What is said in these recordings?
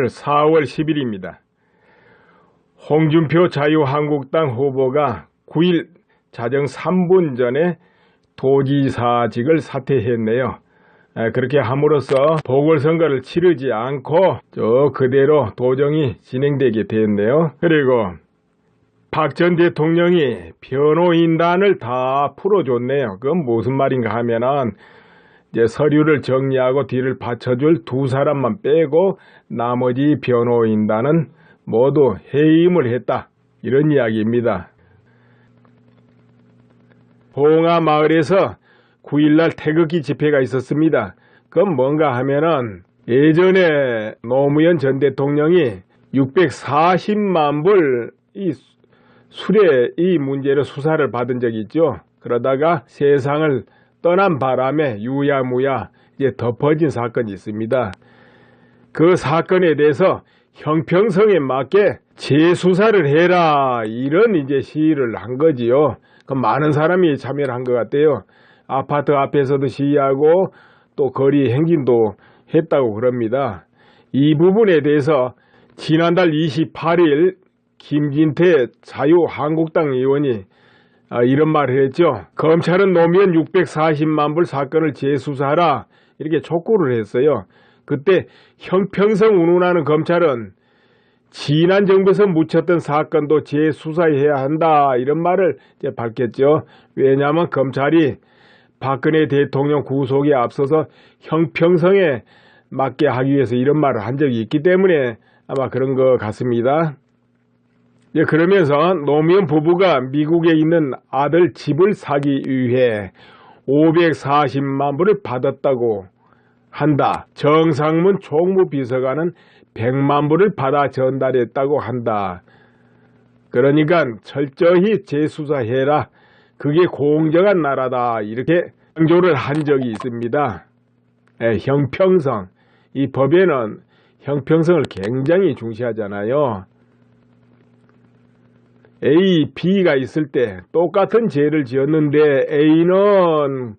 4월 10일입니다. 홍준표 자유한국당 후보가 9일 자정 3분 전에 도지사직을 사퇴했네요. 그렇게 함으로써 보궐선거를 치르지 않고 그대로 도정이 진행되게 됐네요. 그리고 박 전 대통령이 변호인단을 다 풀어줬네요. 그건 무슨 말인가 하면은 이제 서류를 정리하고 뒤를 받쳐줄 두 사람만 빼고 나머지 변호인단은 모두 해임을 했다, 이런 이야기입니다. 봉화마을에서 9일날 태극기 집회가 있었습니다. 그건 뭔가 하면은 예전에 노무현 전 대통령이 640만 불 이 수뢰 이 문제로 수사를 받은 적이 있죠. 그러다가 세상을 떠난 바람에 유야무야 이제 덮어진 사건이 있습니다. 그 사건에 대해서 형평성에 맞게 재수사를 해라, 이런 이제 시위를 한 거지요. 그 많은 사람이 참여를 한 것 같아요. 아파트 앞에서도 시위하고 또 거리 행진도 했다고 그럽니다. 이 부분에 대해서 지난달 28일 김진태 자유한국당 의원이 이런 말을 했죠. 검찰은 노무현 640만 불 사건을 재수사하라, 이렇게 촉구를 했어요. 그때 형평성 운운하는 검찰은 지난 정부에서 묻혔던 사건도 재수사해야 한다, 이런 말을 이제 밝혔죠. 왜냐하면 검찰이 박근혜 대통령 구속에 앞서서 형평성에 맞게 하기 위해서 이런 말을 한 적이 있기 때문에 아마 그런 것 같습니다. 그러면서 노무현 부부가 미국에 있는 아들 집을 사기 위해 540만 불을 받았다고 한다. 정상문 총무비서관은 100만 불을 받아 전달했다고 한다. 그러니까 철저히 재수사해라, 그게 공정한 나라다, 이렇게 강조를 한 적이 있습니다. 형평성, 이 법에는 형평성을 굉장히 중시하잖아요. A, B가 있을 때 똑같은 죄를 지었는데 A는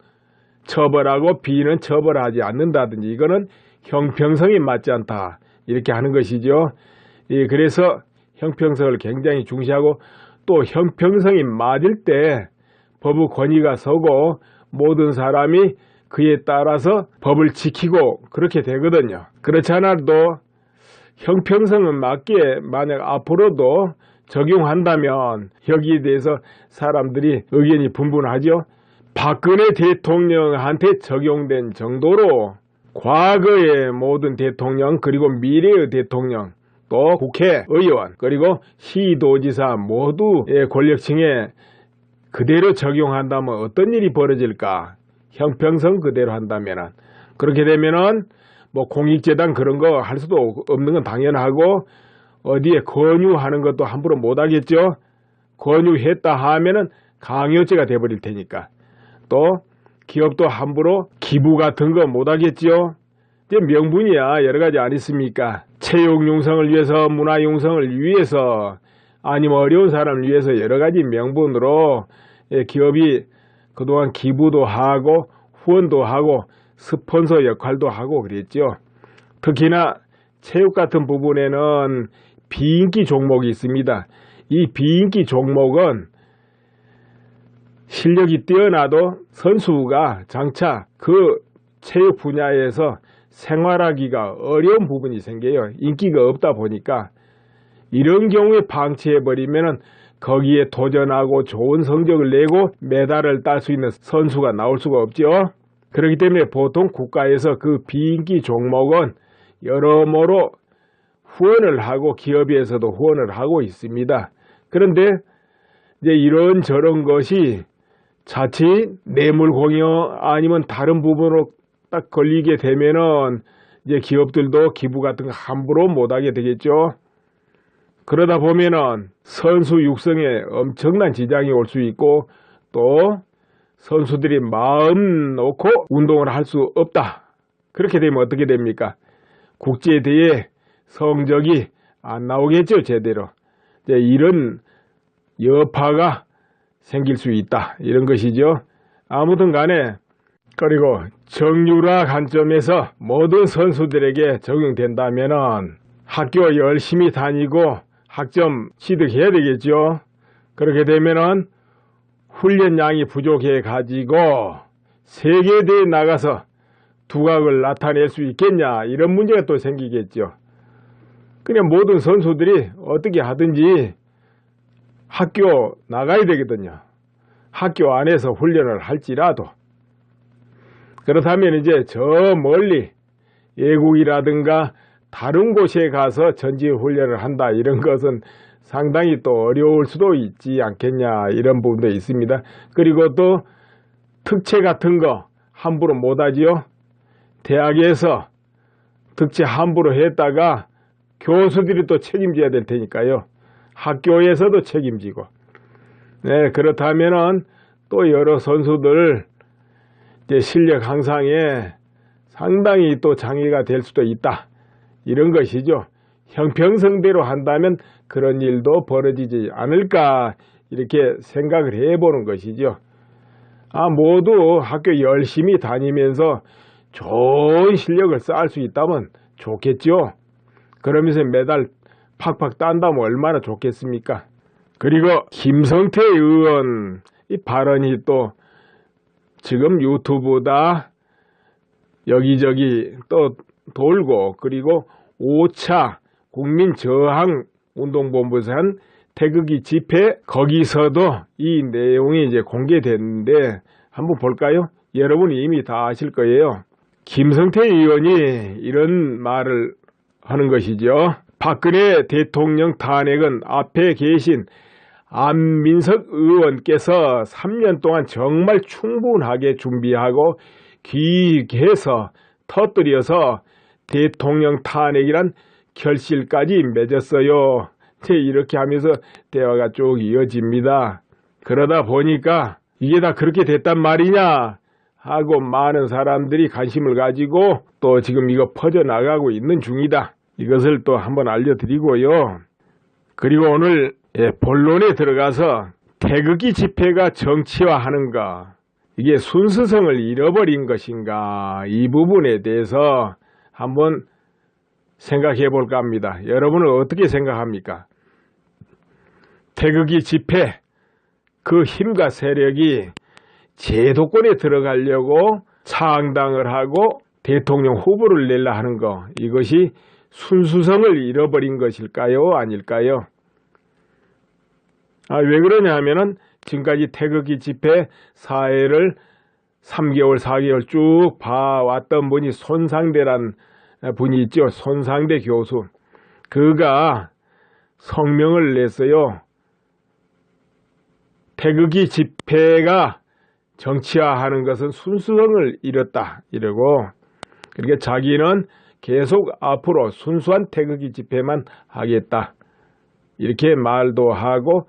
처벌하고 B는 처벌하지 않는다든지, 이거는 형평성이 맞지 않다, 이렇게 하는 것이죠. 그래서 형평성을 굉장히 중시하고 또 형평성이 맞을 때 법의 권위가 서고 모든 사람이 그에 따라서 법을 지키고 그렇게 되거든요. 그렇지 않아도 형평성은 맞게 만약 앞으로도 적용한다면 여기에 대해서 사람들이 의견이 분분하죠. 박근혜 대통령한테 적용된 정도로 과거의 모든 대통령, 그리고 미래의 대통령, 또 국회의원, 그리고 시도지사 모두의 권력층에 그대로 적용한다면 어떤 일이 벌어질까? 형평성 그대로 한다면, 그렇게 되면은 뭐 공익재단 그런 거 할 수도 없는 건 당연하고, 어디에 권유하는 것도 함부로 못 하겠죠. 권유했다 하면은 강요죄가 돼버릴 테니까. 또 기업도 함부로 기부 같은 거 못 하겠죠. 이제 명분이야 여러 가지 안 있습니까? 체육 융성을 위해서, 문화 융성을 위해서, 아니면 어려운 사람을 위해서 여러 가지 명분으로 기업이 그동안 기부도 하고 후원도 하고 스폰서 역할도 하고 그랬죠. 특히나 체육 같은 부분에는 비인기 종목이 있습니다. 이 비인기 종목은 실력이 뛰어나도 선수가 장차 그 체육 분야에서 생활하기가 어려운 부분이 생겨요. 인기가 없다 보니까. 이런 경우에 방치해버리면 거기에 도전하고 좋은 성적을 내고 메달을 딸 수 있는 선수가 나올 수가 없죠. 그렇기 때문에 보통 국가에서 그 비인기 종목은 여러모로 후원을 하고 기업에서도 후원을 하고 있습니다. 그런데 이제 이런 저런 것이 자칫 뇌물 공여 아니면 다른 부분으로 딱 걸리게 되면은 이제 기업들도 기부 같은 거 함부로 못하게 되겠죠. 그러다 보면은 선수 육성에 엄청난 지장이 올 수 있고, 또 선수들이 마음 놓고 운동을 할 수 없다. 그렇게 되면 어떻게 됩니까? 국제대회 성적이 안 나오겠죠, 제대로. 이런 여파가 생길 수 있다, 이런 것이죠. 아무튼 간에, 그리고 정유라 관점에서 모든 선수들에게 적용된다면은 학교 열심히 다니고 학점 취득해야 되겠죠. 그렇게 되면은 훈련량이 부족해 가지고 세계대회에 나가서 두각을 나타낼 수 있겠냐, 이런 문제가 또 생기겠죠. 그냥 모든 선수들이 어떻게 하든지 학교 나가야 되거든요. 학교 안에서 훈련을 할지라도. 그렇다면 이제 저 멀리 예국이라든가 다른 곳에 가서 전지 훈련을 한다, 이런 것은 상당히 또 어려울 수도 있지 않겠냐, 이런 부분도 있습니다. 그리고 또 특채 같은 거 함부로 못하지요. 대학에서 특채 함부로 했다가 교수들이 또 책임져야 될 테니까요. 학교에서도 책임지고. 네, 그렇다면은 또 여러 선수들 이제 실력 향상에 상당히 또 장애가 될 수도 있다, 이런 것이죠. 형평성대로 한다면 그런 일도 벌어지지 않을까, 이렇게 생각을 해보는 것이죠. 모두 학교 열심히 다니면서 좋은 실력을 쌓을 수 있다면 좋겠죠. 그러면서 메달 팍팍 딴다면 얼마나 좋겠습니까? 그리고 김성태 의원 이 발언이 또 지금 유튜브다 여기저기 또 돌고, 그리고 5차 국민저항운동본부에서 한 태극기 집회, 거기서도 이 내용이 이제 공개됐는데 한번 볼까요? 여러분이 이미 다 아실 거예요. 김성태 의원이 이런 말을 하는 것이죠. 박근혜 대통령 탄핵은 앞에 계신 안민석 의원께서 3년 동안 정말 충분하게 준비하고 기획해서 터뜨려서 대통령 탄핵이란 결실까지 맺었어요. 이렇게 하면서 대화가 쭉 이어집니다. 그러다 보니까 이게 다 그렇게 됐단 말이냐 하고 많은 사람들이 관심을 가지고 또 지금 이거 퍼져나가고 있는 중이다. 이것을 또 한번 알려드리고요. 그리고 오늘 본론에 들어가서 태극기 집회가 정치화하는가, 이게 순수성을 잃어버린 것인가, 이 부분에 대해서 한번 생각해 볼까 합니다. 여러분은 어떻게 생각합니까? 태극기 집회, 그 힘과 세력이 제도권에 들어가려고 창당을 하고 대통령 후보를 내려 하는 거, 이것이 순수성을 잃어버린 것일까요? 아닐까요? 왜 그러냐 하면은 지금까지 태극기 집회 사회를 3개월, 4개월 쭉 봐왔던 분이 손상대란 분이 있죠. 손상대 교수. 그가 성명을 냈어요. 태극기 집회가 정치화하는 것은 순수성을 잃었다, 이러고, 그러니까 자기는 계속 앞으로 순수한 태극기 집회만 하겠다, 이렇게 말도 하고,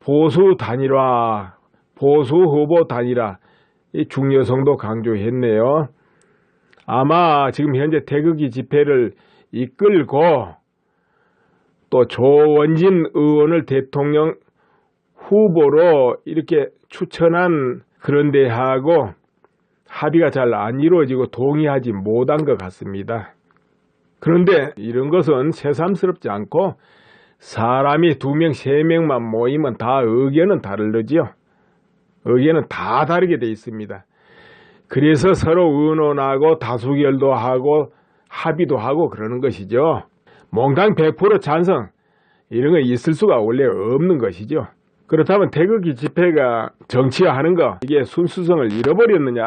보수 단일화, 보수 후보 단일화, 이 중요성도 강조했네요. 아마 지금 현재 태극기 집회를 이끌고 또 조원진 의원을 대통령 후보로 이렇게 추천한 그런 데하고 합의가 잘 안 이루어지고 동의하지 못한 것 같습니다. 그런데 이런 것은 새삼스럽지 않고 사람이 2명, 3명만 모이면 다 의견은 다르지요. 의견은 다 다르게 돼 있습니다. 그래서 서로 의논하고 다수결도 하고 합의도 하고 그러는 것이죠. 몽땅 100% 찬성, 이런 거 있을 수가 원래 없는 것이죠. 그렇다면 태극기 집회가 정치화하는 거, 이게 순수성을 잃어버렸느냐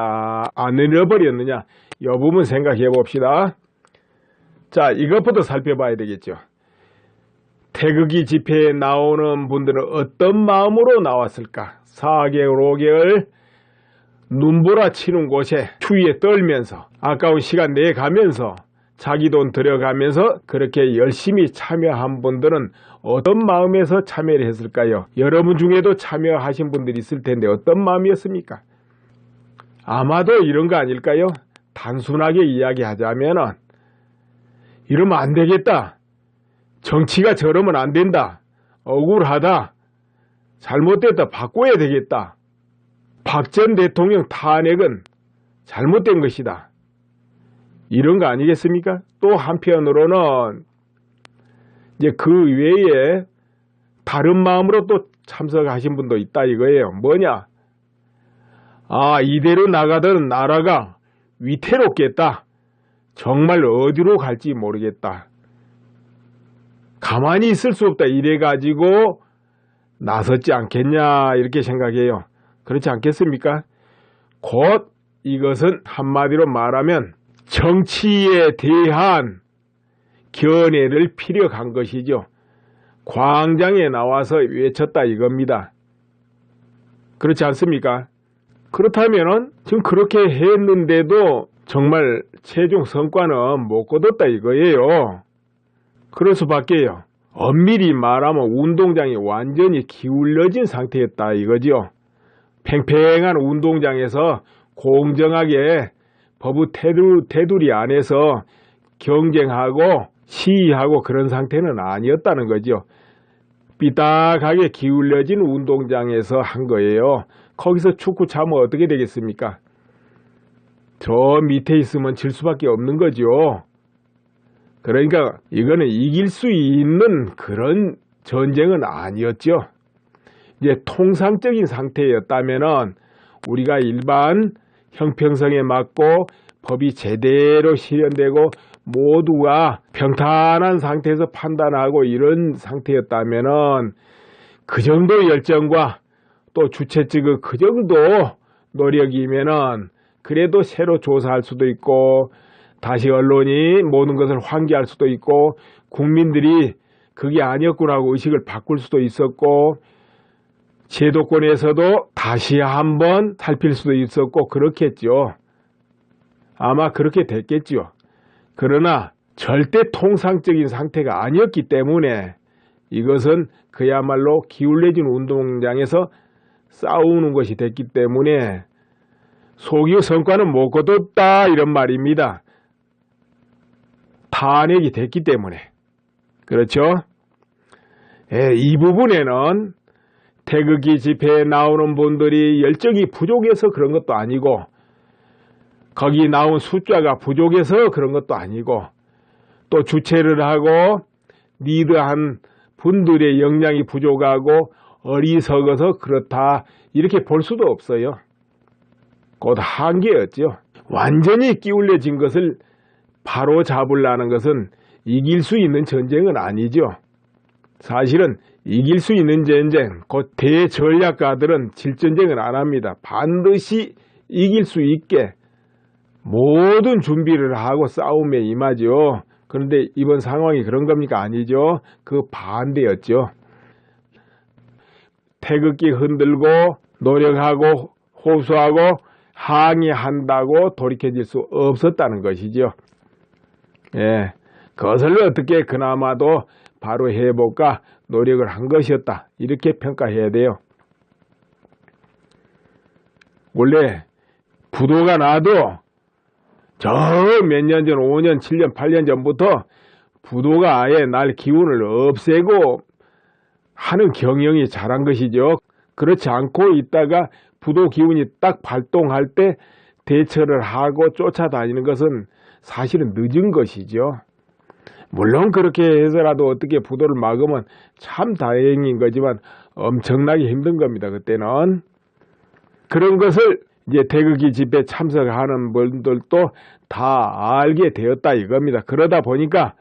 안 잃어버렸느냐, 이 부분 생각해 봅시다. 자, 이것부터 살펴봐야 되겠죠. 태극기 집회에 나오는 분들은 어떤 마음으로 나왔을까? 4개월, 5개월 눈보라 치는 곳에 추위에 떨면서 아까운 시간 내가면서 자기 돈 들여가면서 그렇게 열심히 참여한 분들은 어떤 마음에서 참여를 했을까요? 여러분 중에도 참여하신 분들이 있을 텐데 어떤 마음이었습니까? 아마도 이런 거 아닐까요? 단순하게 이야기하자면 이러면 안 되겠다, 정치가 저러면 안 된다, 억울하다, 잘못됐다, 바꿔야 되겠다, 박 전 대통령 탄핵은 잘못된 것이다, 이런 거 아니겠습니까? 또 한편으로는 이제 그 외에 다른 마음으로 또 참석하신 분도 있다 이거예요. 뭐냐? 아, 이대로 나가던 나라가 위태롭겠다. 정말 어디로 갈지 모르겠다. 가만히 있을 수 없다. 이래가지고 나섰지 않겠냐 이렇게 생각해요. 그렇지 않겠습니까? 곧 이것은 한마디로 말하면 정치에 대한 견해를 피력한 것이죠. 광장에 나와서 외쳤다 이겁니다. 그렇지 않습니까? 그렇다면 지금 그렇게 했는데도 정말 최종 성과는 못 거뒀다 이거예요. 그럴 수밖에요. 엄밀히 말하면 운동장이 완전히 기울어진 상태였다 이거죠. 팽팽한 운동장에서 공정하게 법의 테두리 안에서 경쟁하고 시위하고 그런 상태는 아니었다는 거죠. 삐딱하게 기울어진 운동장에서 한 거예요. 거기서 축구 차면 어떻게 되겠습니까? 저 밑에 있으면 질 수밖에 없는 거죠. 그러니까 이거는 이길 수 있는 그런 전쟁은 아니었죠. 이제 통상적인 상태였다면은 우리가 일반 형평성에 맞고 법이 제대로 실현되고 모두가 평탄한 상태에서 판단하고 이런 상태였다면은 그 정도 열정과 또 주최 측의 그 정도 노력이면은 그래도 새로 조사할 수도 있고 다시 언론이 모든 것을 환기할 수도 있고 국민들이 그게 아니었구나 하고 의식을 바꿀 수도 있었고 제도권에서도 다시 한번 살필 수도 있었고 그렇겠죠. 아마 그렇게 됐겠죠. 그러나 절대 통상적인 상태가 아니었기 때문에 이것은 그야말로 기울어진 운동장에서 싸우는 것이 됐기 때문에 소기의 성과는 못 거뒀다 이런 말입니다. 탄핵이 됐기 때문에. 그렇죠? 이 부분에는 태극기 집회에 나오는 분들이 열정이 부족해서 그런 것도 아니고 거기 나온 숫자가 부족해서 그런 것도 아니고 또 주최를 하고 리드한 분들의 역량이 부족하고 어리석어서 그렇다 이렇게 볼 수도 없어요. 곧 한계였죠. 완전히 기울여진 것을 바로 잡으려는 것은 이길 수 있는 전쟁은 아니죠. 사실은 이길 수 있는 전쟁, 곧 대전략가들은 질전쟁을 안 합니다. 반드시 이길 수 있게 모든 준비를 하고 싸움에 임하죠. 그런데 이번 상황이 그런 겁니까? 아니죠. 그 반대였죠. 태극기 흔들고 노력하고 호소하고 항의한다고 돌이켜질 수 없었다는 것이죠. 그것을 어떻게 그나마도 바로 해볼까 노력을 한 것이었다. 이렇게 평가해야 돼요. 원래 부도가 나도 저 몇 년 전, 5년, 7년, 8년 전부터 부도가 아예 날 기운을 없애고 하는 경영이 잘한 것이죠. 그렇지 않고 있다가 부도 기운이 딱 발동할 때 대처를 하고 쫓아다니는 것은 사실은 늦은 것이죠. 물론 그렇게 해서라도 어떻게 부도를 막으면 참 다행인 거지만 엄청나게 힘든 겁니다. 그때는. 그런 것을 이제 태극기 집회 참석하는 분들도 다 알게 되었다 이겁니다. 그러다 보니까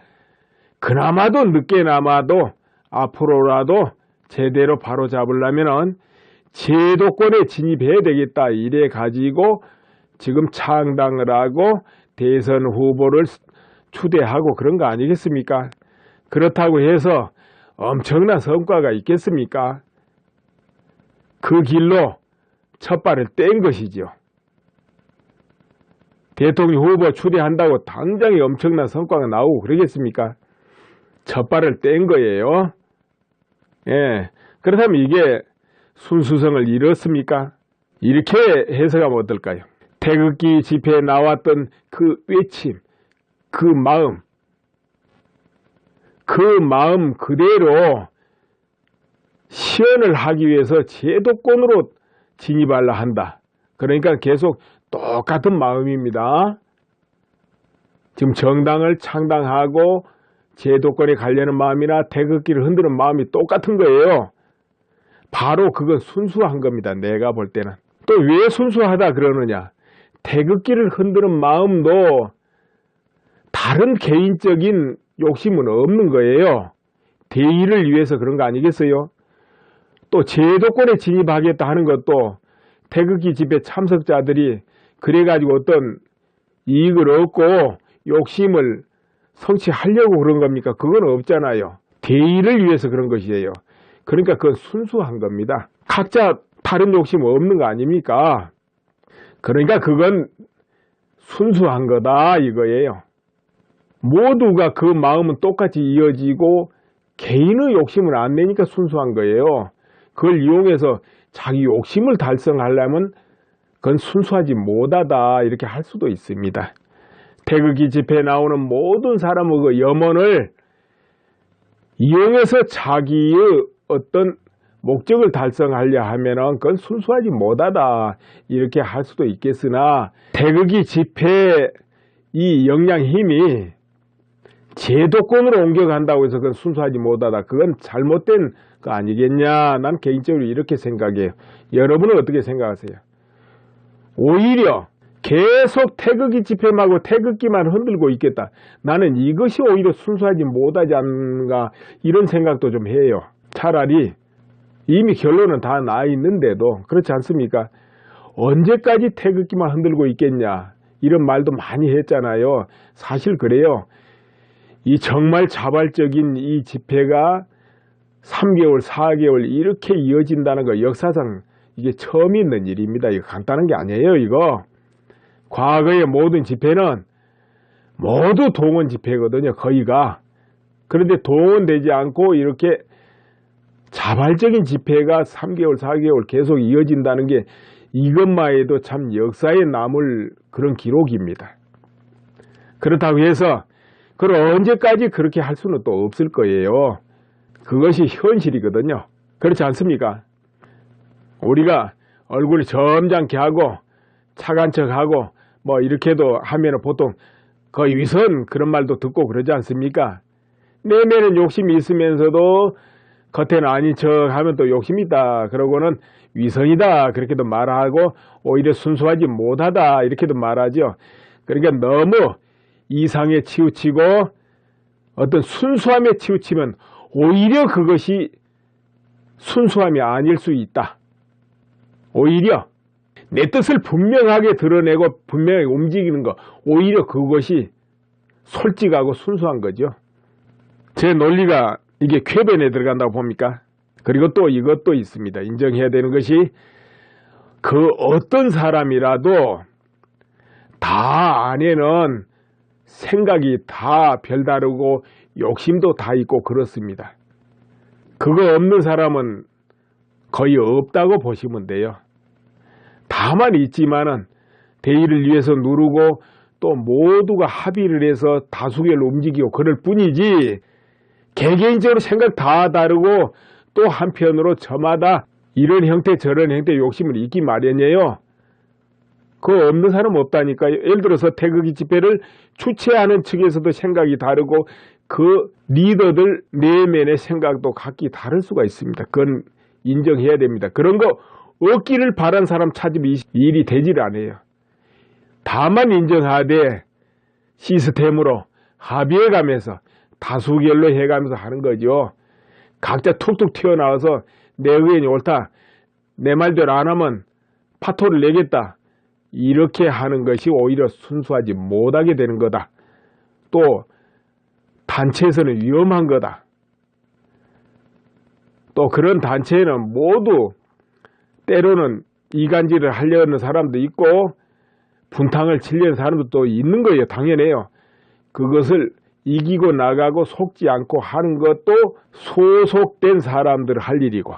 그나마도 늦게나마도 앞으로라도 제대로 바로잡으려면 제도권에 진입해야 되겠다 이래 가지고 지금 창당을 하고 대선 후보를 추대하고 그런 거 아니겠습니까? 그렇다고 해서 엄청난 성과가 있겠습니까? 그 길로 첫 발을 뗀 것이죠. 대통령 후보 추대한다고 당장에 엄청난 성과가 나오고 그러겠습니까? 첫 발을 뗀 거예요. 그렇다면 이게 순수성을 잃었습니까? 이렇게 해석하면 어떨까요? 태극기 집회에 나왔던 그 외침, 그 마음 그대로 실현을 하기 위해서 제도권으로 진입하려 한다. 그러니까 계속 똑같은 마음입니다. 지금 정당을 창당하고 제도권에 가려는 마음이나 태극기를 흔드는 마음이 똑같은 거예요. 바로 그건 순수한 겁니다. 내가 볼 때는. 또 왜 순수하다 그러느냐. 태극기를 흔드는 마음도 다른 개인적인 욕심은 없는 거예요. 대의를 위해서 그런 거 아니겠어요? 또 제도권에 진입하겠다 하는 것도 태극기 집회 참석자들이 그래가지고 어떤 이익을 얻고 욕심을 성취하려고 그런 겁니까? 그건 없잖아요. 대의를 위해서 그런 것이에요. 그러니까 그건 순수한 겁니다. 각자 다른 욕심 없는 거 아닙니까? 그러니까 그건 순수한 거다 이거예요. 모두가 그 마음은 똑같이 이어지고 개인의 욕심을 안 내니까 순수한 거예요. 그걸 이용해서 자기 욕심을 달성하려면 그건 순수하지 못하다 이렇게 할 수도 있습니다. 태극기 집회에 나오는 모든 사람의 그 염원을 이용해서 자기의 어떤 목적을 달성하려 하면은 그건 순수하지 못하다 이렇게 할 수도 있겠으나 태극기 집회 이 영향 힘이 제도권으로 옮겨간다고 해서 그건 순수하지 못하다. 그건 잘못된 거 아니겠냐. 난 개인적으로 이렇게 생각해요. 여러분은 어떻게 생각하세요? 오히려 계속 태극기 집회하고 태극기만 흔들고 있겠다. 나는 이것이 오히려 순수하지 못하지 않는가 이런 생각도 좀 해요. 차라리 이미 결론은 다 나 있는데도 그렇지 않습니까? 언제까지 태극기만 흔들고 있겠냐 이런 말도 많이 했잖아요. 사실 그래요. 이 정말 자발적인 이 집회가 3개월, 4개월 이렇게 이어진다는 거 역사상 이게 처음 있는 일입니다. 이거 간단한 게 아니에요. 이거 과거의 모든 집회는 모두 동원 집회거든요. 거의가. 그런데 동원되지 않고 이렇게 자발적인 집회가 3개월, 4개월 계속 이어진다는 게 이것만 해도 참 역사에 남을 그런 기록입니다. 그렇다고 해서 그럼 언제까지 그렇게 할 수는 또 없을 거예요. 그것이 현실이거든요. 그렇지 않습니까? 우리가 얼굴이 점잖게 하고 차간 척하고 뭐 이렇게도 하면 보통 거의 위선 그런 말도 듣고 그러지 않습니까? 내면은 욕심이 있으면서도 겉에는 아닌 척 하면 또 욕심이 있다. 그러고는 위선이다. 그렇게도 말하고 오히려 순수하지 못하다. 이렇게도 말하죠. 그러니까 너무 이상에 치우치고 어떤 순수함에 치우치면 오히려 그것이 순수함이 아닐 수 있다. 오히려 내 뜻을 분명하게 드러내고 분명하게 움직이는 것 오히려 그것이 솔직하고 순수한 거죠. 제 논리가 이게 쾌변에 들어간다고 봅니까? 그리고 또 이것도 있습니다. 인정해야 되는 것이 그 어떤 사람이라도 다 안에는 생각이 다 별다르고 욕심도 다 있고 그렇습니다. 그거 없는 사람은 거의 없다고 보시면 돼요. 다만 있지만은 대의를 위해서 누르고 또 모두가 합의를 해서 다수결로 움직이고 그럴 뿐이지 개개인적으로 생각 다 다르고 또 한편으로 저마다 이런 형태 저런 형태 욕심을 있기 마련이에요. 그거 없는 사람 없다니까요. 예를 들어서 태극기 집회를 주최하는 측에서도 생각이 다르고 그 리더들 내면의 생각도 각기 다를 수가 있습니다. 그건 인정해야 됩니다. 그런 거 없기를 바란 사람 찾으면 일이 되지를 않아요. 다만 인정하되 시스템으로 합의해가면서 다수결로 해가면서 하는 거죠. 각자 툭툭 튀어나와서 내 의견이 옳다. 내 말대로 안 하면 파토를 내겠다. 이렇게 하는 것이 오히려 순수하지 못하게 되는 거다. 또 단체에서는 위험한 거다. 또 그런 단체에는 모두 때로는 이간질을 하려는 사람도 있고 분탕을 치려는 사람도 또 있는 거예요. 당연해요. 그것을 이기고 나가고 속지 않고 하는 것도 소속된 사람들 할 일이고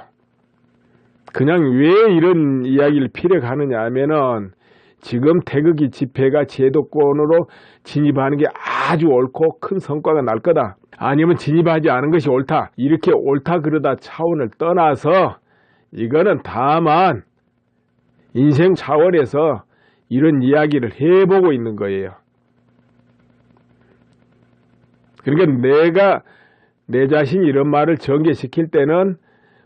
그냥 왜 이런 이야기를 피력하느냐 하면은 지금 태극기 집회가 제도권으로 진입하는 게 아주 옳고 큰 성과가 날 거다. 아니면 진입하지 않은 것이 옳다. 이렇게 옳다 그러다 차원을 떠나서 이거는 다만 인생 차원에서 이런 이야기를 해보고 있는 거예요. 그러니까 내가 내 자신이 이런 말을 전개시킬 때는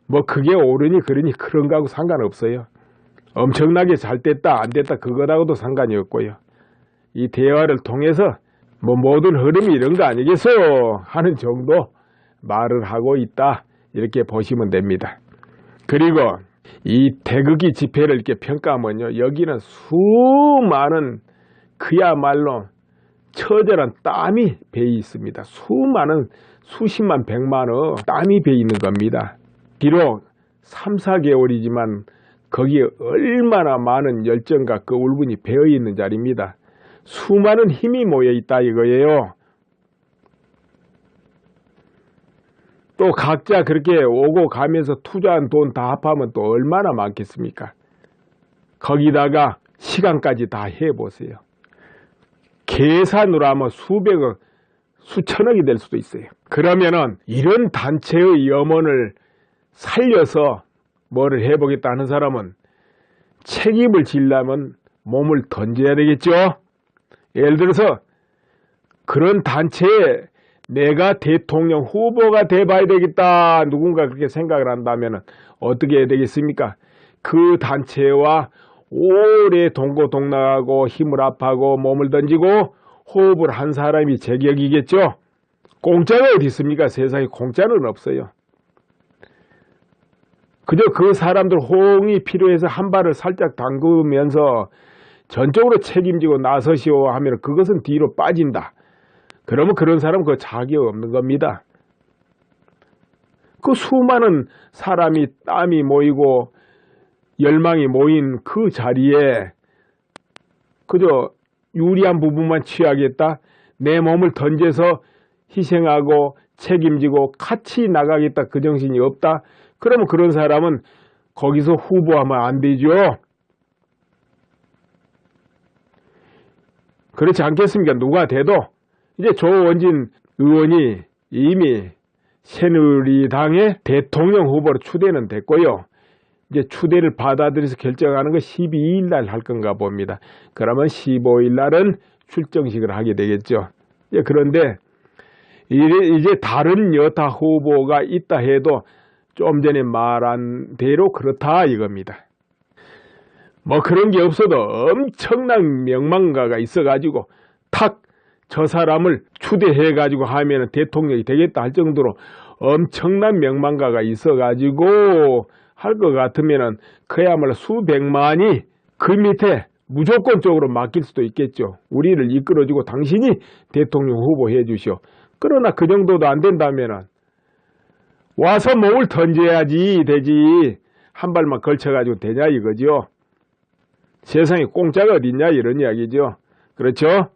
뭐 그게 옳으니 그러니 그런 거하고 상관없어요. 엄청나게 잘 됐다 안 됐다 그거하고도 상관이 없고요. 이 대화를 통해서 뭐 모든 흐름이 이런 거 아니겠어 하는 정도 말을 하고 있다 이렇게 보시면 됩니다. 그리고 이 태극기 집회를 이렇게 평가하면요, 여기는 수많은 그야말로 처절한 땀이 배어 있습니다. 수많은 수십만 백만의 땀이 배어 있는 겁니다. 비록 3, 4개월이지만 거기에 얼마나 많은 열정과 그 울분이 배어 있는 자리입니다. 수많은 힘이 모여 있다 이거예요. 또 각자 그렇게 오고 가면서 투자한 돈 다 합하면 또 얼마나 많겠습니까? 거기다가 시간까지 다 해보세요. 계산으로 하면 수백억, 수천억이 될 수도 있어요. 그러면은 이런 단체의 염원을 살려서 뭐를 해보겠다 하는 사람은 책임을 지려면 몸을 던져야 되겠죠. 예를 들어서 그런 단체에 내가 대통령 후보가 돼봐야 되겠다 누군가 그렇게 생각을 한다면 어떻게 해야 되겠습니까? 그 단체와 오래 동고동락하고 힘을 합하고 몸을 던지고 호흡을 한 사람이 제격이겠죠. 공짜가 어디 있습니까? 세상에 공짜는 없어요. 그저 그 사람들 호응이 필요해서 한 발을 살짝 담그면서 전적으로 책임지고 나서시오 하면 그것은 뒤로 빠진다. 그러면 그런 사람은 그 자격 없는 겁니다. 그 수많은 사람이 땀이 모이고 열망이 모인 그 자리에 그저 유리한 부분만 취하겠다. 내 몸을 던져서 희생하고 책임지고 같이 나가겠다. 그 정신이 없다. 그러면 그런 사람은 거기서 후보하면 안 되죠. 그렇지 않겠습니까? 누가 돼도 이제 조원진 의원이 이미 새누리당의 대통령 후보로 추대는 됐고요. 이제 추대를 받아들여서 결정하는 거 12일 날 할 건가 봅니다. 그러면 15일 날은 출정식을 하게 되겠죠. 그런데 이제 다른 여타 후보가 있다 해도 좀 전에 말한 대로 그렇다 이겁니다. 뭐 그런 게 없어도 엄청난 명망가가 있어가지고 탁 저 사람을 추대해가지고 하면 대통령이 되겠다 할 정도로 엄청난 명망가가 있어가지고 할 것 같으면은 그야말로 수백만이 그 밑에 무조건적으로 맡길 수도 있겠죠. 우리를 이끌어주고 당신이 대통령 후보 해주시오. 그러나 그 정도도 안 된다면은 와서 몸을 던져야지 되지 한 발만 걸쳐가지고 되냐 이거죠. 세상에 공짜가 어딨냐 이런 이야기죠. 그렇죠?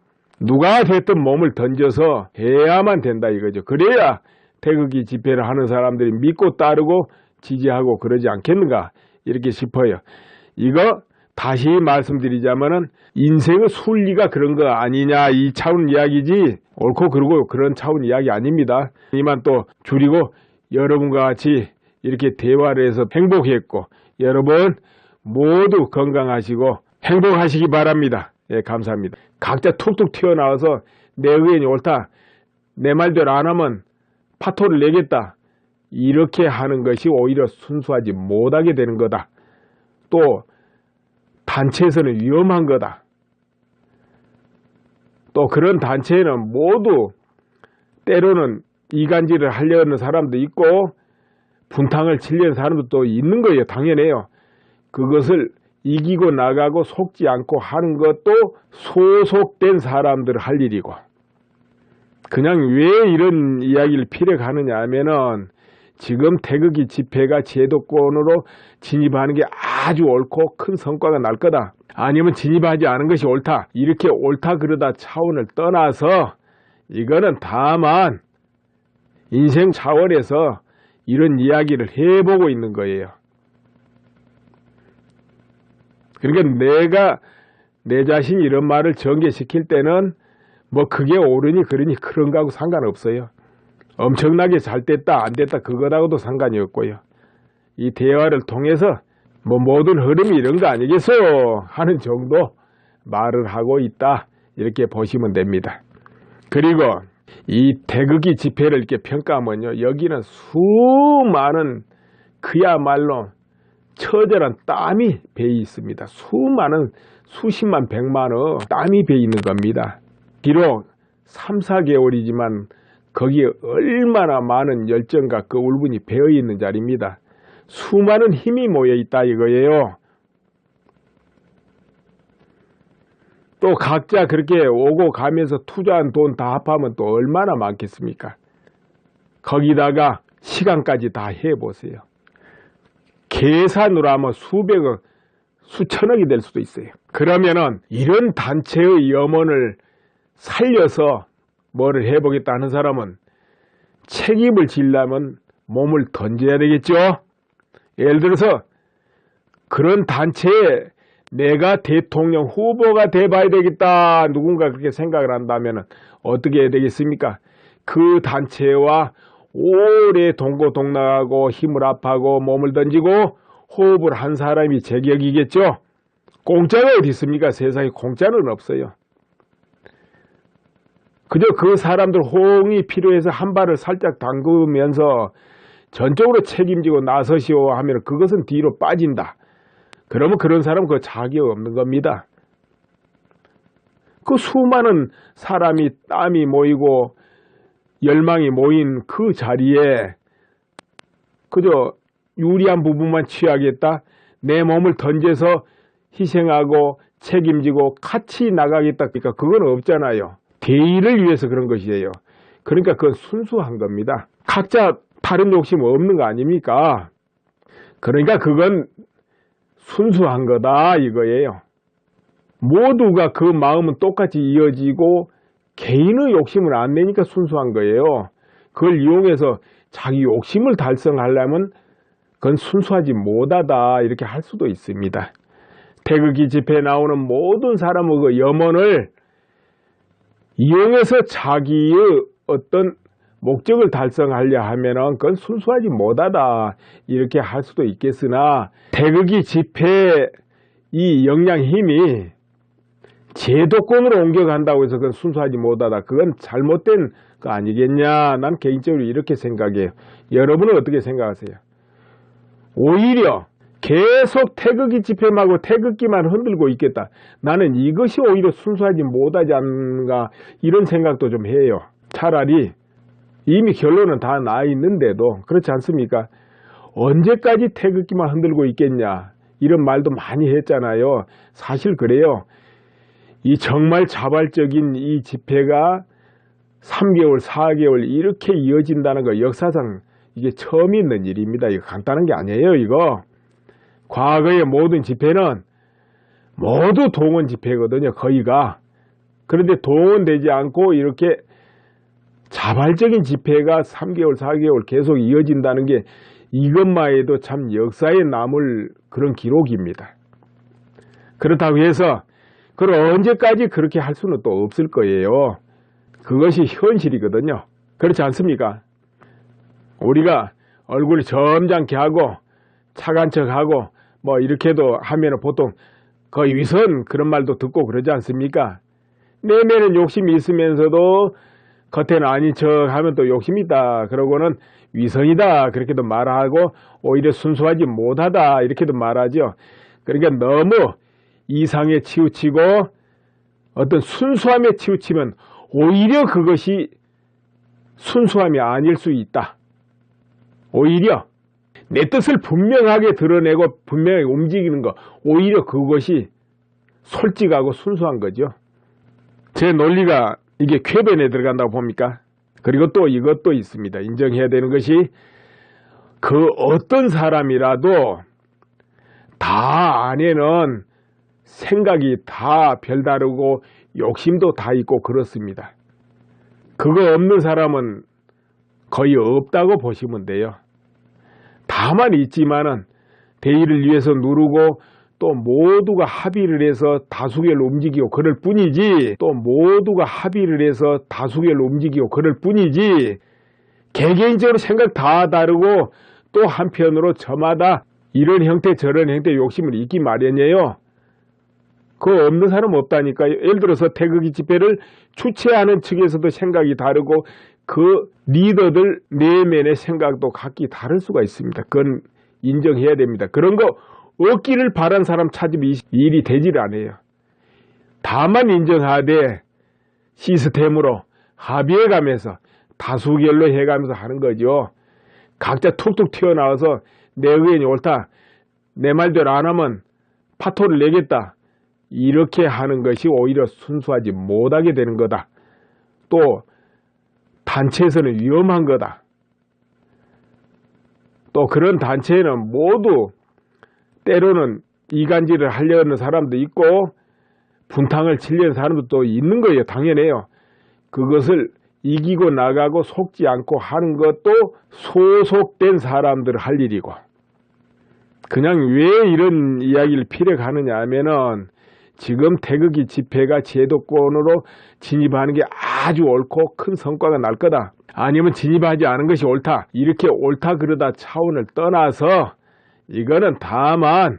누가 됐든 몸을 던져서 해야만 된다 이거죠. 그래야 태극기 집회를 하는 사람들이 믿고 따르고 지지하고 그러지 않겠는가 이렇게 싶어요. 이거 다시 말씀드리자면은 인생의 순리가 그런 거 아니냐 이 차원 이야기지 옳고 그르고 그런 차원 이야기 아닙니다. 이만 또 줄이고 여러분과 같이 이렇게 대화를 해서 행복했고 여러분 모두 건강하시고 행복하시기 바랍니다. 예, 감사합니다. 각자 툭툭 튀어나와서 내 의견이 옳다. 내 말대로 안 하면 파토를 내겠다. 이렇게 하는 것이 오히려 순수하지 못하게 되는 거다. 또 단체에서는 위험한 거다. 또 그런 단체에는 모두 때로는 이간질을 하려는 사람도 있고 분탕을 치려는 사람도 또 있는 거예요. 당연해요. 그것을 이기고 나가고 속지 않고 하는 것도 소속된 사람들 할 일이고 그냥 왜 이런 이야기를 피력하느냐 하면은 지금 태극기 집회가 제도권으로 진입하는 게 아주 옳고 큰 성과가 날 거다. 아니면 진입하지 않은 것이 옳다. 이렇게 옳다 그러다 차원을 떠나서 이거는 다만 인생 차원에서 이런 이야기를 해보고 있는 거예요. 그러니까 내가 내 자신이 이런 말을 전개시킬 때는 뭐 그게 옳으니 그러니 그런 거하고 상관없어요. 엄청나게 잘 됐다 안 됐다 그거하고도 상관이 없고요. 이 대화를 통해서 뭐 모든 흐름이 이런 거 아니겠어 하는 정도 말을 하고 있다 이렇게 보시면 됩니다. 그리고 이 태극기 집회를 이렇게 평가하면요, 여기는 수많은 그야말로 처절한 땀이 배어 있습니다. 수많은 수십만 백만의 땀이 배어 있는 겁니다. 비록 3, 4개월이지만 거기에 얼마나 많은 열정과 그 울분이 배어 있는 자리입니다. 수많은 힘이 모여 있다 이거예요. 또 각자 그렇게 오고 가면서 투자한 돈 다 합하면 또 얼마나 많겠습니까? 거기다가 시간까지 다 해보세요. 계산으로 하면 수백억, 수천억이 될 수도 있어요. 그러면은 이런 단체의 염원을 살려서 뭐를 해보겠다 하는 사람은 책임을 지려면 몸을 던져야 되겠죠. 예를 들어서 그런 단체에 내가 대통령 후보가 돼봐야 되겠다, 누군가 그렇게 생각을 한다면 어떻게 해야 되겠습니까? 그 단체와 오래 동고동락하고 힘을 합하고 몸을 던지고 호흡을 한 사람이 제격이겠죠. 공짜가 어디 있습니까? 세상에 공짜는 없어요. 그저 그 사람들 호응이 필요해서 한 발을 살짝 담그면서 전적으로 책임지고 나서시오 하면 그것은 뒤로 빠진다. 그러면 그런 사람은 그 자격 없는 겁니다. 그 수많은 사람이 땀이 모이고 열망이 모인 그 자리에 그저 유리한 부분만 취하겠다, 내 몸을 던져서 희생하고 책임지고 같이 나가겠다, 그러니까 그건 없잖아요. 대의를 위해서 그런 것이에요. 그러니까 그건 순수한 겁니다. 각자 다른 욕심 없는 거 아닙니까? 그러니까 그건 순수한 거다 이거예요. 모두가 그 마음은 똑같이 이어지고 개인의 욕심을 안 내니까 순수한 거예요. 그걸 이용해서 자기 욕심을 달성하려면 그건 순수하지 못하다 이렇게 할 수도 있습니다. 태극기 집회에 나오는 모든 사람의 그 염원을 이용해서 자기의 어떤 목적을 달성하려 하면은 그건 순수하지 못하다 이렇게 할 수도 있겠으나, 태극기 집회 이 역량 힘이 제도권으로 옮겨간다고 해서 그건 순수하지 못하다, 그건 잘못된 거 아니겠냐, 난 개인적으로 이렇게 생각해요. 여러분은 어떻게 생각하세요? 오히려 계속 태극기 집회하고 태극기만 흔들고 있겠다, 나는 이것이 오히려 순수하지 못하지 않는가 이런 생각도 좀 해요. 차라리 이미 결론은 다 나 있는데도 그렇지 않습니까? 언제까지 태극기만 흔들고 있겠냐 이런 말도 많이 했잖아요. 사실 그래요. 이 정말 자발적인 이 집회가 3개월, 4개월 이렇게 이어진다는 거 역사상 이게 처음 있는 일입니다. 이거 간단한 게 아니에요. 이거 과거의 모든 집회는 모두 동원 집회거든요. 거의가. 그런데 동원되지 않고 이렇게 자발적인 집회가 3개월, 4개월 계속 이어진다는 게 이것만 해도 참 역사에 남을 그런 기록입니다. 그렇다고 해서 그걸 언제까지 그렇게 할 수는 또 없을 거예요. 그것이 현실이거든요. 그렇지 않습니까? 우리가 얼굴이 점잖게 하고 차간 척하고 뭐 이렇게도 하면 보통 거의 위선 그런 말도 듣고 그러지 않습니까? 내면은 욕심이 있으면서도 겉에는 아닌 척 하면 또 욕심이 있다 그러고는 위선이다 그렇게도 말하고 오히려 순수하지 못하다 이렇게도 말하죠. 그러니까 너무 이상에 치우치고 어떤 순수함에 치우치면 오히려 그것이 순수함이 아닐 수 있다. 오히려 내 뜻을 분명하게 드러내고 분명하게 움직이는 것, 오히려 그것이 솔직하고 순수한 거죠. 제 논리가 이게 쾌변에 들어간다고 봅니까? 그리고 또 이것도 있습니다. 인정해야 되는 것이 그 어떤 사람이라도 다 안에는 생각이 다 별다르고 욕심도 다 있고 그렇습니다. 그거 없는 사람은 거의 없다고 보시면 돼요. 다만 있지만은 대의를 위해서 누르고 또 모두가 합의를 해서 다수결로 움직이고 그럴 뿐이지, 또 모두가 합의를 해서 다수결로 움직이고 그럴 뿐이지 개개인적으로 생각 다 다르고 또 한편으로 저마다 이런 형태 저런 형태 욕심을 있기 마련이에요. 그거 없는 사람 없다니까요. 예를 들어서 태극기 집회를 주최하는 측에서도 생각이 다르고 그 리더들 내면의 생각도 각기 다를 수가 있습니다. 그건 인정해야 됩니다. 그런 거 없기를 바란 사람 찾으면 이 일이 되지를 않아요. 다만 인정하되 시스템으로 합의해가면서 다수결로 해가면서 하는 거죠. 각자 툭툭 튀어나와서 내 의견이 옳다, 내 말대로 안 하면 파토를 내겠다, 이렇게 하는 것이 오히려 순수하지 못하게 되는 거다. 또 단체에서는 위험한 거다. 또 그런 단체에는 모두 때로는 이간질을 하려는 사람도 있고 분탕을 치려는 사람도 또 있는 거예요. 당연해요. 그것을 이기고 나가고 속지 않고 하는 것도 소속된 사람들 할 일이고, 그냥 왜 이런 이야기를 피력하느냐 하면은 지금 태극기 집회가 제도권으로 진입하는 게 아주 옳고 큰 성과가 날 거다, 아니면 진입하지 않은 것이 옳다, 이렇게 옳다 그러다 차원을 떠나서 이거는 다만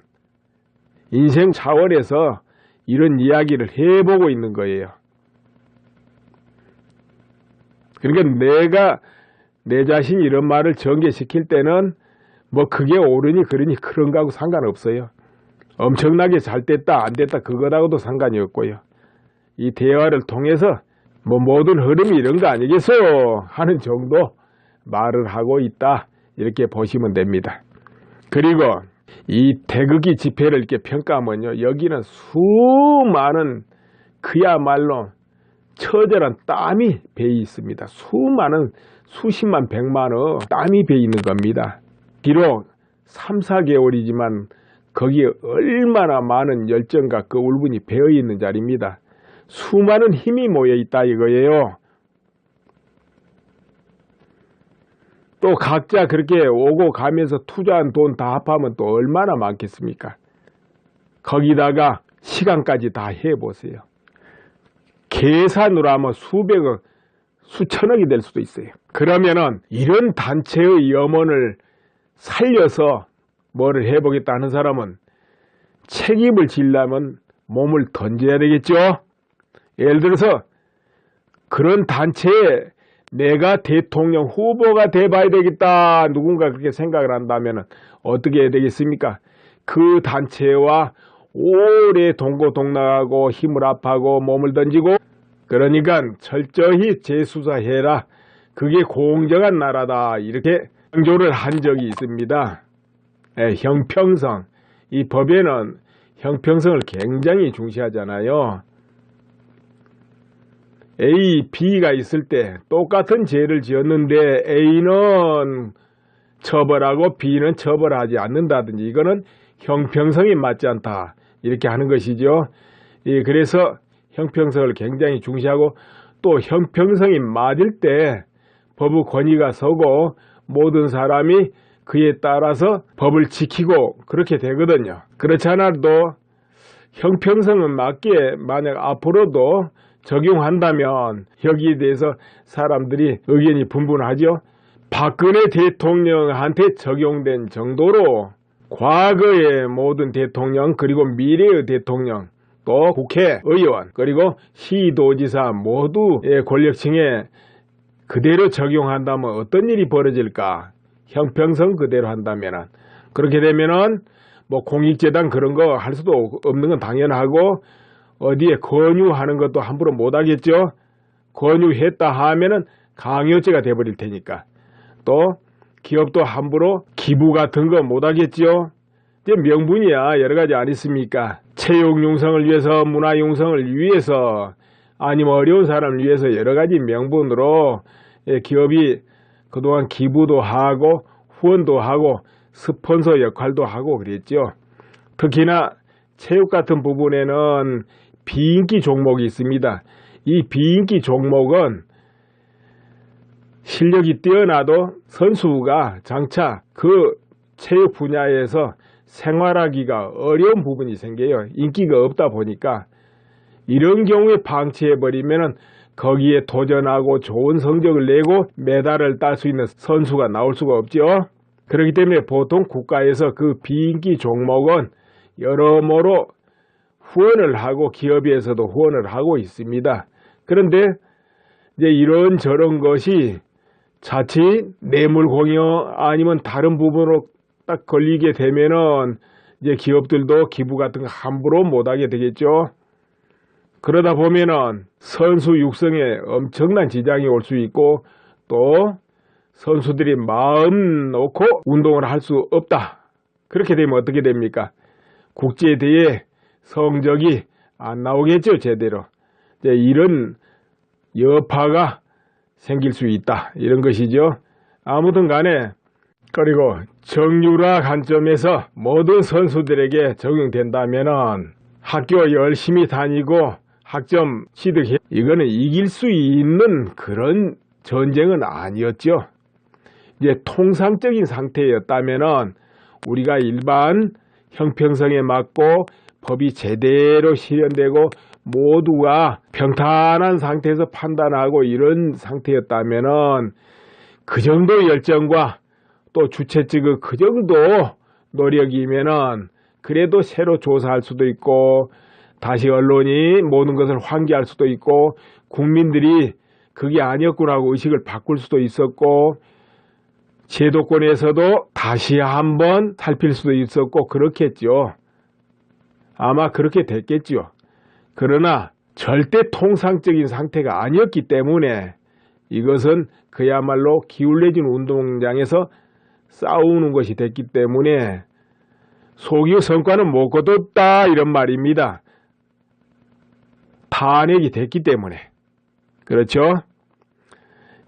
인생 차원에서 이런 이야기를 해보고 있는 거예요. 그러니까 내가 내 자신이 이런 말을 전개시킬 때는 뭐 그게 옳으니 그러니 그런 거하고 상관없어요. 엄청나게 잘 됐다 안 됐다 그거하고도 상관이 없고요. 이 대화를 통해서 뭐 모든 흐름이 이런 거 아니겠어 하는 정도 말을 하고 있다, 이렇게 보시면 됩니다. 그리고 이 태극기 집회를 이렇게 평가하면요, 여기는 수많은 그야말로 처절한 땀이 배이 있습니다. 수많은 수십만 백만의 땀이 배이 있는 겁니다. 비록 3, 4개월이지만 거기에 얼마나 많은 열정과 그 울분이 배어 있는 자리입니다. 수많은 힘이 모여 있다 이거예요. 또 각자 그렇게 오고 가면서 투자한 돈 다 합하면 또 얼마나 많겠습니까? 거기다가 시간까지 다 해보세요. 계산으로 하면 수백억, 수천억이 될 수도 있어요. 그러면은 이런 단체의 염원을 살려서 뭐를 해보겠다 하는 사람은 책임을 지려면 몸을 던져야 되겠죠. 예를 들어서 그런 단체에 내가 대통령 후보가 돼봐야 되겠다, 누군가 그렇게 생각을 한다면 어떻게 해야 되겠습니까? 그 단체와 오래 동고동락하고 힘을 합하고 몸을 던지고, 그러니까 철저히 재수사해라, 그게 공정한 나라다, 이렇게 강조를 한 적이 있습니다. 형평성, 이 법에는 형평성을 굉장히 중시하잖아요. A, B가 있을 때 똑같은 죄를 지었는데 A는 처벌하고 B는 처벌하지 않는다든지, 이거는 형평성이 맞지 않다, 이렇게 하는 것이죠. 그래서 형평성을 굉장히 중시하고, 또 형평성이 맞을 때 법의 권위가 서고 모든 사람이 그에 따라서 법을 지키고 그렇게 되거든요. 그렇지 않아도 형평성은 맞게 만약 앞으로도 적용한다면 여기에 대해서 사람들이 의견이 분분하죠. 박근혜 대통령한테 적용된 정도로 과거의 모든 대통령, 그리고 미래의 대통령, 또 국회의원, 그리고 시도지사 모두의 권력층에 그대로 적용한다면 어떤 일이 벌어질까? 형평성 그대로 한다면, 그렇게 되면은 뭐 공익재단 그런 거 할 수도 없는 건 당연하고, 어디에 권유하는 것도 함부로 못 하겠죠. 권유했다 하면은 강요죄가 돼버릴 테니까. 또 기업도 함부로 기부 같은 거 못 하겠죠. 이제 명분이야 여러 가지 아니습니까? 체육 융성을 위해서, 문화 융성을 위해서, 아니면 어려운 사람을 위해서 여러 가지 명분으로 기업이 그동안 기부도 하고 후원도 하고 스폰서 역할도 하고 그랬죠. 특히나 체육 같은 부분에는 비인기 종목이 있습니다. 이 비인기 종목은 실력이 뛰어나도 선수가 장차 그 체육 분야에서 생활하기가 어려운 부분이 생겨요. 인기가 없다 보니까. 이런 경우에 방치해버리면 거기에 도전하고 좋은 성적을 내고 메달을 딸 수 있는 선수가 나올 수가 없죠. 그렇기 때문에 보통 국가에서 그 비인기 종목은 여러모로 후원을 하고 기업에서도 후원을 하고 있습니다. 그런데 이제 이런저런 것이 자칫 뇌물 공여 아니면 다른 부분으로 딱 걸리게 되면은 이제 기업들도 기부 같은 거 함부로 못하게 되겠죠. 그러다 보면은 선수 육성에 엄청난 지장이 올 수 있고 또 선수들이 마음 놓고 운동을 할 수 없다. 그렇게 되면 어떻게 됩니까? 국제대회 성적이 안 나오겠죠, 제대로. 이런 여파가 생길 수 있다. 이런 것이죠. 아무튼 간에 그리고 정유라 관점에서 모든 선수들에게 적용된다면은 학교 열심히 다니고 학점 취득해 이거는 이길 수 있는 그런 전쟁은 아니었죠. 이제 통상적인 상태였다면은 우리가 일반 형평성에 맞고 법이 제대로 실현되고 모두가 평탄한 상태에서 판단하고 이런 상태였다면은 그 정도 열정과 또 주최 측의 그 정도 노력이면은 그래도 새로 조사할 수도 있고 다시 언론이 모든 것을 환기할 수도 있고 국민들이 그게 아니었구나 하고 의식을 바꿀 수도 있었고 제도권에서도 다시 한번 살필 수도 있었고 그렇겠죠. 아마 그렇게 됐겠죠. 그러나 절대 통상적인 상태가 아니었기 때문에 이것은 그야말로 기울어진 운동장에서 싸우는 것이 됐기 때문에 소기의 성과는 못 거뒀다 이런 말입니다. 탄핵이 됐기 때문에. 그렇죠?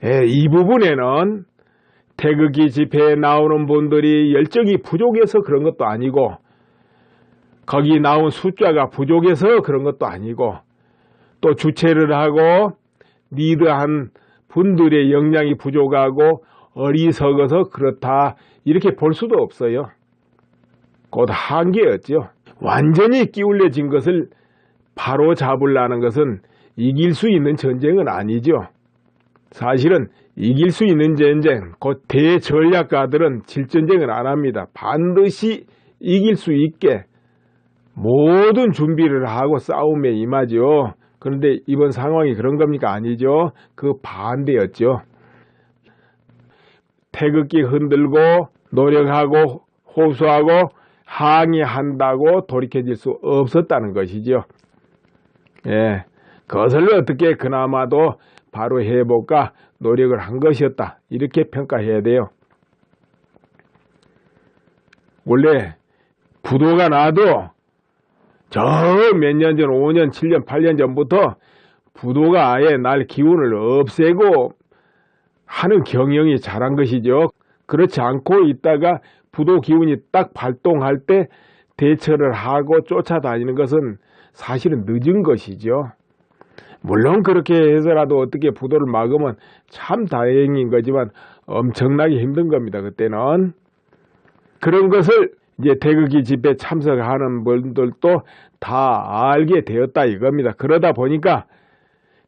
이 부분에는 태극기 집회에 나오는 분들이 열정이 부족해서 그런 것도 아니고 거기 나온 숫자가 부족해서 그런 것도 아니고 또 주최를 하고 리드한 분들의 역량이 부족하고 어리석어서 그렇다 이렇게 볼 수도 없어요. 곧 한계였죠. 완전히 기울여진 것을 바로 잡으려는 것은 이길 수 있는 전쟁은 아니죠. 사실은 이길 수 있는 전쟁, 곧 대전략가들은 질전쟁을 안 합니다. 반드시 이길 수 있게 모든 준비를 하고 싸움에 임하죠. 그런데 이번 상황이 그런 겁니까? 아니죠. 그 반대였죠. 태극기 흔들고 노력하고 호소하고 항의한다고 돌이켜질 수 없었다는 것이죠. 그것을 어떻게 그나마도 바로 해볼까 노력을 한 것이었다. 이렇게 평가해야 돼요. 원래 부도가 나도 저 몇 년 전, 5년, 7년, 8년 전부터 부도가 아예 날 기운을 없애고 하는 경영이 잘한 것이죠. 그렇지 않고 있다가 부도 기운이 딱 발동할 때 대처를 하고 쫓아다니는 것은 사실은 늦은 것이죠. 물론 그렇게 해서라도 어떻게 부도를 막으면 참 다행인 거지만 엄청나게 힘든 겁니다. 그때는. 그런 것을 이제 태극기 집회 참석하는 분들도 다 알게 되었다 이겁니다. 그러다 보니까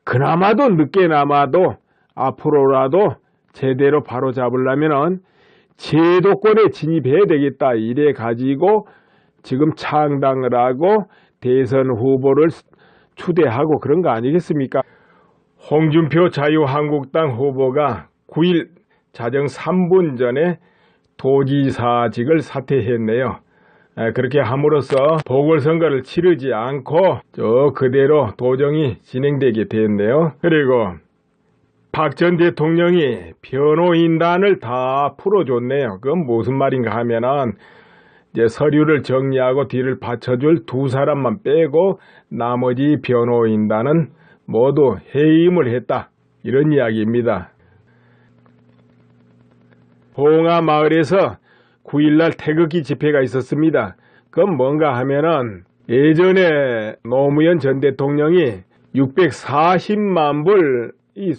그나마도 늦게나마도 앞으로라도 제대로 바로 잡으려면 제도권에 진입해야 되겠다 이래 가지고 지금 창당을 하고 대선 후보를 추대하고 그런 거 아니겠습니까? 홍준표 자유한국당 후보가 9일 자정 3분 전에 도지사직을 사퇴했네요. 그렇게 함으로써 보궐선거를 치르지 않고 그대로 도정이 진행되게 됐네요. 그리고 박 전 대통령이 변호인단을 다 풀어줬네요. 그건 무슨 말인가 하면은 이제 서류를 정리하고 뒤를 받쳐줄 두 사람만 빼고 나머지 변호인단은 모두 해임을 했다. 이런 이야기입니다. 봉화마을에서 9일날 태극기 집회가 있었습니다. 그건 뭔가 하면은 예전에 노무현 전 대통령이 640만 불 이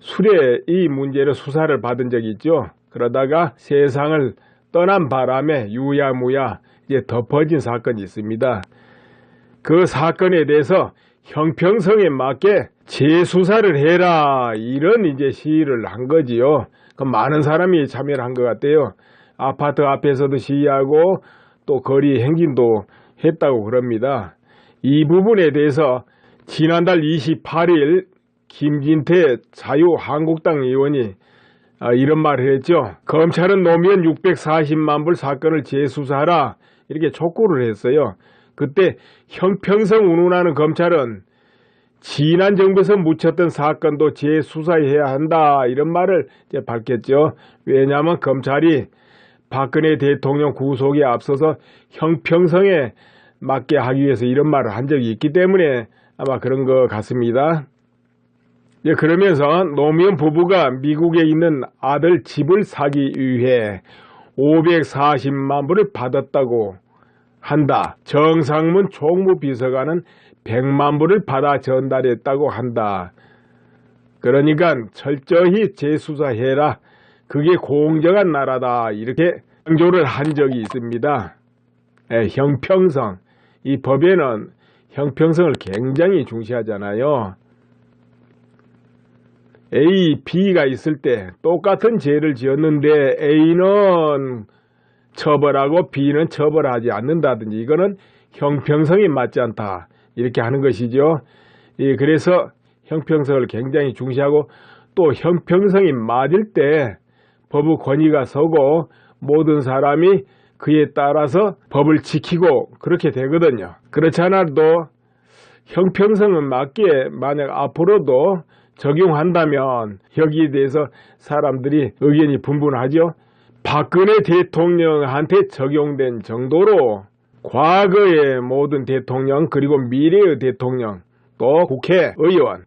수뢰 이 문제로 수사를 받은 적이 있죠. 그러다가 세상을 떠난 바람에 유야무야 이제 덮어진 사건이 있습니다. 그 사건에 대해서 형평성에 맞게 재수사를 해라 이런 이제 시위를 한 거지요. 그 많은 사람이 참여를 한 것 같아요. 아파트 앞에서도 시위하고 또 거리 행진도 했다고 그럽니다. 이 부분에 대해서 지난달 28일 김진태 자유한국당 의원이 이런 말을 했죠. 검찰은 노무현 640만 불 사건을 재수사하라 이렇게 촉구를 했어요. 그때 형평성 운운하는 검찰은 지난 정부에서 묻혔던 사건도 재수사해야 한다 이런 말을 이제 밝혔죠. 왜냐하면 검찰이 박근혜 대통령 구속에 앞서서 형평성에 맞게 하기 위해서 이런 말을 한 적이 있기 때문에 아마 그런 것 같습니다. 그러면서 노무현 부부가 미국에 있는 아들 집을 사기 위해 540만 불을 받았다고 한다. 정상문 총무비서관은 100만 불을 받아 전달했다고 한다. 그러니까 철저히 재수사해라. 그게 공정한 나라다. 이렇게 강조를 한 적이 있습니다. 형평성. 이 법에는 형평성을 굉장히 중시하잖아요. A, B가 있을 때 똑같은 죄를 지었는데 A는 처벌하고 B는 처벌하지 않는다든지 이거는 형평성이 맞지 않다. 이렇게 하는 것이죠. 그래서 형평성을 굉장히 중시하고 또 형평성이 맞을 때 법의 권위가 서고 모든 사람이 그에 따라서 법을 지키고 그렇게 되거든요. 그렇지 않아도 형평성은 맞게 만약 앞으로도 적용한다면 여기에 대해서 사람들이 의견이 분분하죠. 박근혜 대통령한테 적용된 정도로 과거의 모든 대통령 그리고 미래의 대통령 또 국회의원